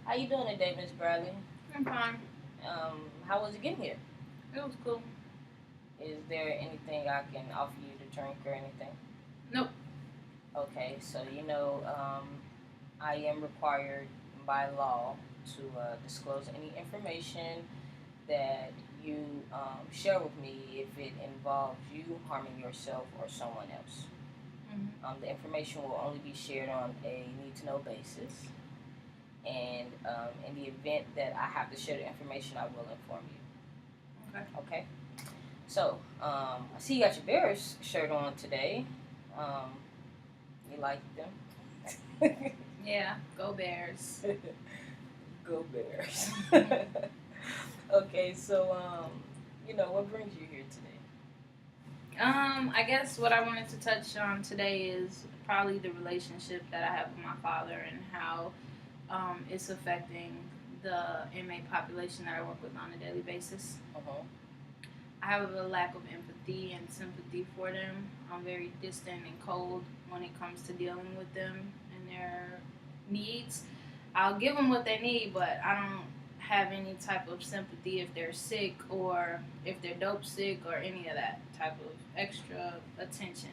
How you doing today, Miss Bradley? I'm fine. How was it getting here? It was cool. Is there anything I can offer you to drink or anything? Nope. Okay, so I am required by law to disclose any information that you share with me if it involves you harming yourself or someone else. The information will only be shared on a need-to-know basis, and in the event that I have to share the information, I will inform you. Okay. Okay. So, I see you got your Bears shirt on today. Um, you like them? Yeah. Go Bears. Go Bears. Okay, so what brings you here today? I guess what I wanted to touch on today is probably the relationship that I have with my father and how it's affecting the inmate population that I work with on a daily basis. Uh-huh. I have a lack of empathy and sympathy for them. I'm very distant and cold when it comes to dealing with them and their needs. I'll give them what they need, but I don't have any type of sympathy if they're sick or if they're dope sick or any of that type of extra attention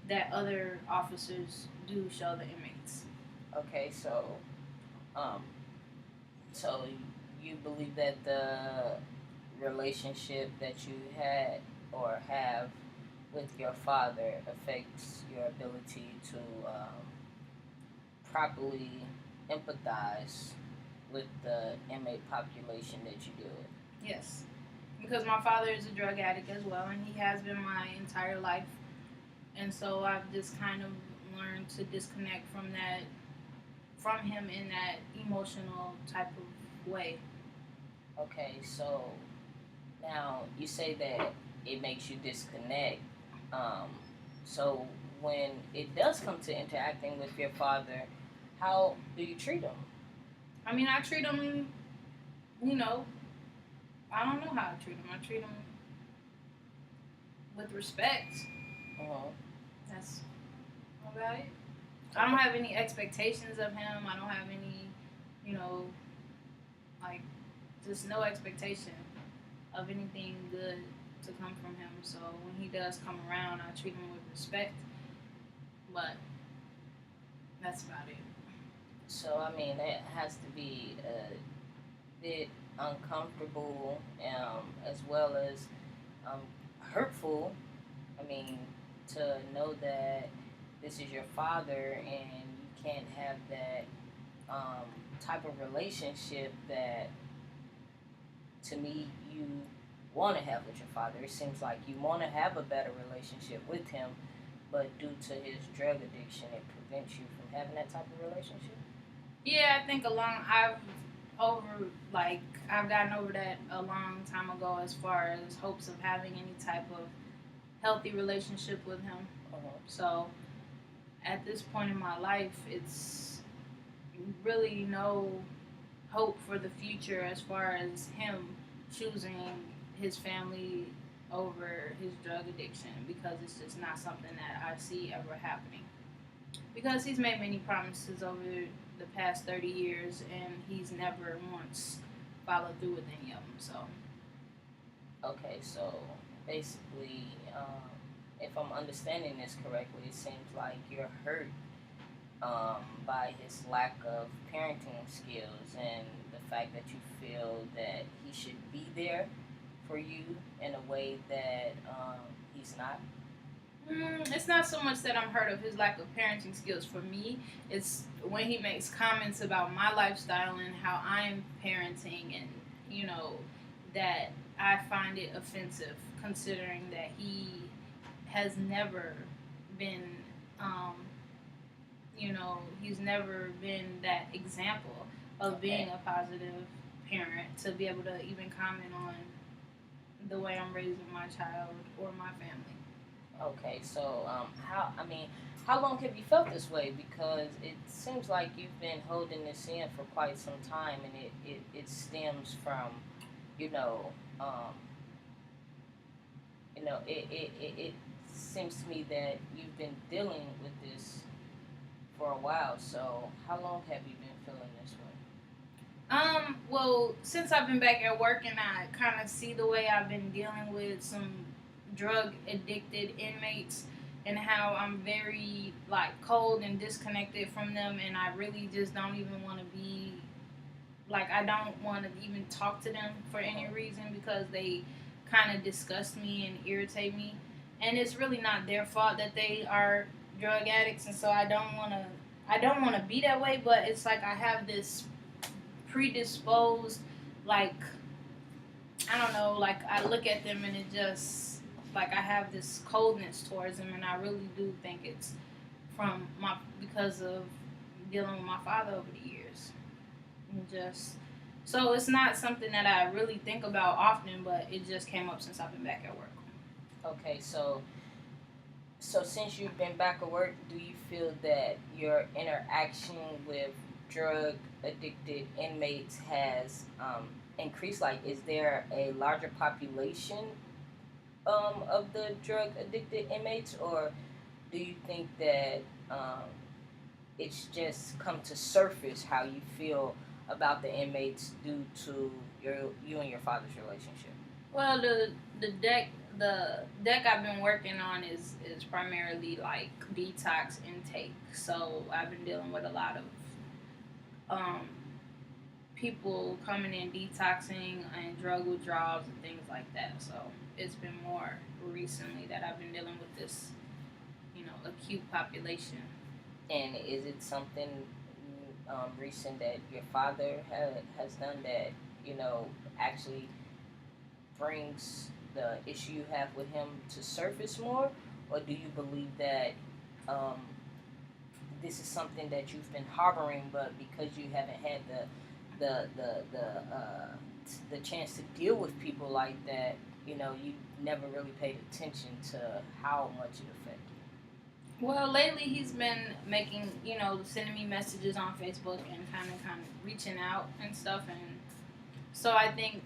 that other officers do show the inmates. Okay, um, so you believe that the relationship that you had or have with your father affects your ability to properly empathize with the inmate population that you deal with. Yes, because my father is a drug addict as well, and he has been my entire life. And so I've just kind of learned to disconnect from that, from him in that emotional type of way. Okay, so now you say that it makes you disconnect. Um, so when it does come to interacting with your father, how do you treat him? I mean, I treat him, you know, I don't know how I treat him. I treat him with respect. Uh-huh. That's about it. I don't have any expectations of him. I don't have any, you know, like, just no expectation of anything good to come from him. So when he does come around, I treat him with respect. But that's about it. So I mean, that has to be a bit uncomfortable, as well as um, hurtful. I mean, to know that this is your father and you can't have that um, type of relationship that, to me, you want to have with your father. It seems like you want to have a better relationship with him, but due to his drug addiction, it prevents you from having that type of relationship. Yeah, I think over like I've gotten over that a long time ago as far as hopes of having any type of healthy relationship with him. Uh-huh. So at this point in my life, it's really no hope for the future as far as him choosing his family over his drug addiction because it's just not something that I see ever happening. Because he's made many promises over the past 30 years and he's never once followed through with any of them. So, Okay, so basically, if I'm understanding this correctly, it seems like you're hurt by his lack of parenting skills and the fact that you feel that he should be there for you in a way that he's not. it's not so much that I'm hurt of his lack of parenting skills for me. It's when he makes comments about my lifestyle and how I'm parenting, and you know that I find it offensive, considering that he has never been, um, he's never been that example of being Okay. a positive parent to be able to even comment on the way I'm raising my child or my family. Okay, so how long have you felt this way? Because it seems like you've been holding this in for quite some time, and it stems from, you know, um, it seems to me that you've been dealing with this for a while. So how long have you been feeling this way? Well, since I've been back at work and I kind of see the way I've been dealing with some drug addicted inmates and how I'm very like cold and disconnected from them, and I really just don't even want to be like, I don't want to even talk to them for any reason because they kind of disgust me and irritate me, and it's really not their fault that they are drug addicts, and so I don't want to be that way, but it's like I have this predisposed, like, I don't know, like I look at them and it just like I have this coldness towards them, and I really do think it's from my because of dealing with my father over the years. And just so it's not something that I really think about often, but it just came up since I've been back at work. Okay, so since you've been back at work, do you feel that your interaction with drug addicted inmates has increased? Like, is there a larger population of the drug addicted inmates, or do you think that it's just come to surface how you feel about the inmates due to you and your father's relationship? Well, the deck I've been working on is primarily like detox intake. So I've been dealing with a lot of um, people coming in detoxing and drug withdrawals and things like that. So it's been more recently that I've been dealing with this, acute population. And is it something recent that your father has done that actually brings the issue you have with him to surface more, or do you believe that um, this is something that you've been harboring, but because you haven't had the chance to deal with people like that, you never really paid attention to how much it affected Well, lately he's been making, sending me messages on Facebook and kind of reaching out and stuff, and so I think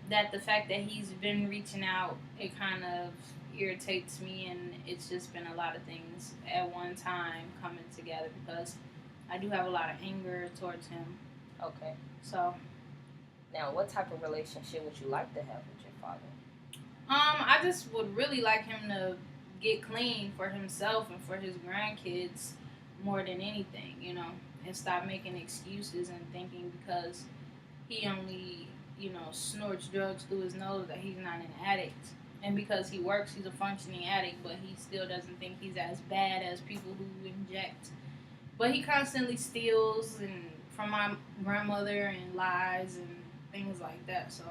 that the fact that he's been reaching out, it kind of irritates me, and it's just been a lot of things at one time coming together because I do have a lot of anger towards him. you. Okay. So, Now, what type of relationship would you like to have with your father? I just would really like him to get clean for himself and for his grandkids more than anything, and stop making excuses and thinking because he only, snorts drugs through his nose that he's not an addict. And because he works, he's a functioning addict, but he still doesn't think he's as bad as people who inject. But he constantly steals and from my grandmother and lies and things like that. So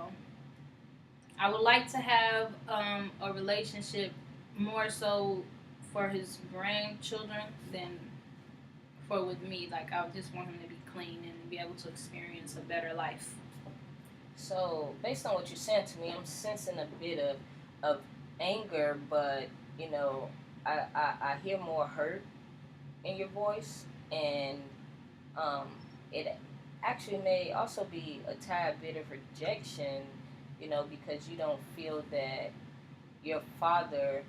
I would like to have a relationship more so for his grandchildren than for with me. Like I just want him to be clean and be able to experience a better life. So, based on what you're saying to me, I'm sensing a bit of anger, but I hear more hurt in your voice, and it actually may also be a tad bit of rejection, because you don't feel that your father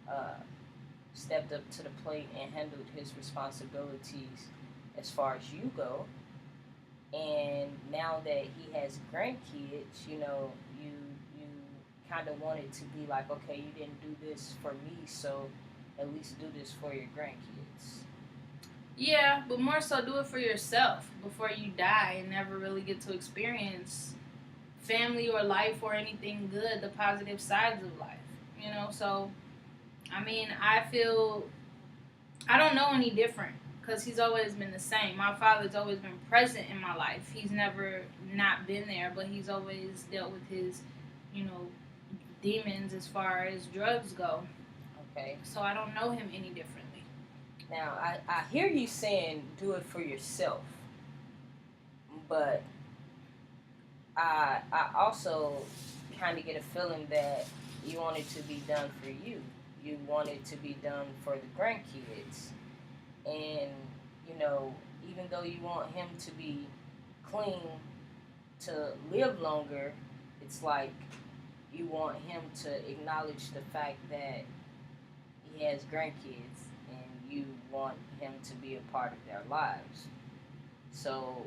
uh, stepped up to the plate and handled his responsibilities as far as you go. And now that he has grandkids, you kind of want it to be like, okay, you didn't do this for me, so at least do this for your grandkids. Yeah, but more so do it for yourself before you die and never really get to experience family or life or anything good, the positive sides of life. So I mean, I feel I don't know any different because he's always been the same. My father's always been present in my life. He's never not been there, but he's always dealt with his, you know, demons as far as drugs go. Okay. So I don't know him any differently. Now, I hear you saying do it for yourself, but I also kind of get a feeling that you want it to be done for you. You want it to be done for the grandkids. And, even though you want him to be clean to live longer, it's like you want him to acknowledge the fact that he has grandkids and you want him to be a part of their lives. So